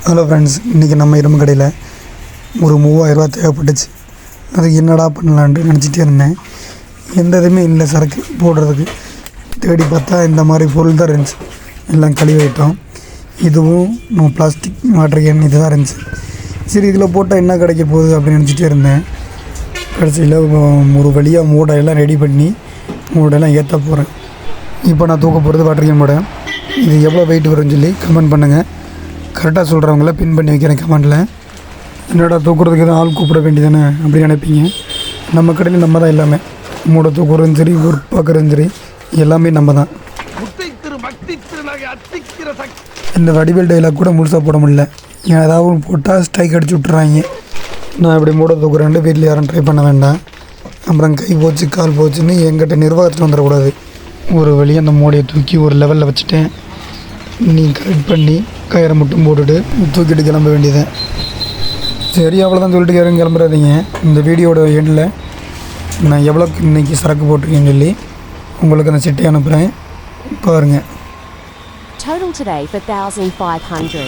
Hello friends, இன்றைக்கி நம்ம இரும்பு கடையில் ஒரு 3000 தேவைப்பட்டுச்சு. அதுக்கு என்னடா பண்ணலான்ட்டு நினச்சிட்டே இருந்தேன். எந்த இதுவுமே இல்லை சரக்கு போடுறதுக்கு. தேடி பார்த்தா இந்த மாதிரி பொருள் தான் இருந்துச்சு. எல்லாம் கழிவு ஐட்டம். இதுவும் நம்ம பிளாஸ்டிக் வாட்டர் கேன் இது தான் இருந்துச்சு. சரி, இதில் போட்டால் என்ன கிடைக்க போகுது அப்படின்னு நினச்சிட்டே இருந்தேன். கடைசியில் ஒரு வழியாக மூடையெல்லாம் ரெடி பண்ணி மூடையெல்லாம் ஏற்ற போகிறேன். இப்போ நான் தூக்க போகிறது வாட்டர் கேன் மூடை. இது எவ்வளோ வெயிட் வரும்னு சொல்லி கமெண்ட் பண்ணுங்கள். கரெக்டாக சொல்கிறவங்கள பின் பண்ணி வைக்கிறேன் கமெண்டில். என்னடா தூக்குறதுக்கு எதுவும் ஆள் கூப்பிட வேண்டியதானே அப்படின்னு நினைப்பீங்க. நம்ம கடையில் நம்ம தான் எல்லாமே. மூடை தூக்குறதும் சரி, ஒரு பார்க்குறதும் சரி, எல்லாமே நம்ம தான். இந்த வடிவேல் டைலாக் கூட முழுசாக போட முடியல. ஏன் ஏதாவது போட்டால் ஸ்ட்ரைக் அடிச்சு விட்டுறாங்க. நான் இப்படி மூடை தூக்குறேன்ட்டு வீட்டில் யாரும் ட்ரை பண்ண வேண்டாம். அப்புறம் கை போச்சு கால் போச்சுன்னு எங்கிட்ட நிர்வாகத்தில் வந்துடக்கூடாது. ஒரு வழியாக அந்த மூடையை தூக்கி ஒரு லெவலில் வச்சுட்டேன். நீ கரெக்ட் பண்ணி கயிறை மட்டும் போட்டுட்டு தூக்கிட்டு கிளம்ப வேண்டியது. சரி, அவ்வளோதான் சொல்லிட்டு யாரும் கிளம்புறாதீங்க. இந்த வீடியோட எண்டில் நான் எவ்வளோக்கு இன்றைக்கி சரக்கு போட்டிருக்கேன்னு சொல்லி உங்களுக்கு அந்த சிட்டை அனுப்புகிறேன், பாருங்கள். Total today for 1,500.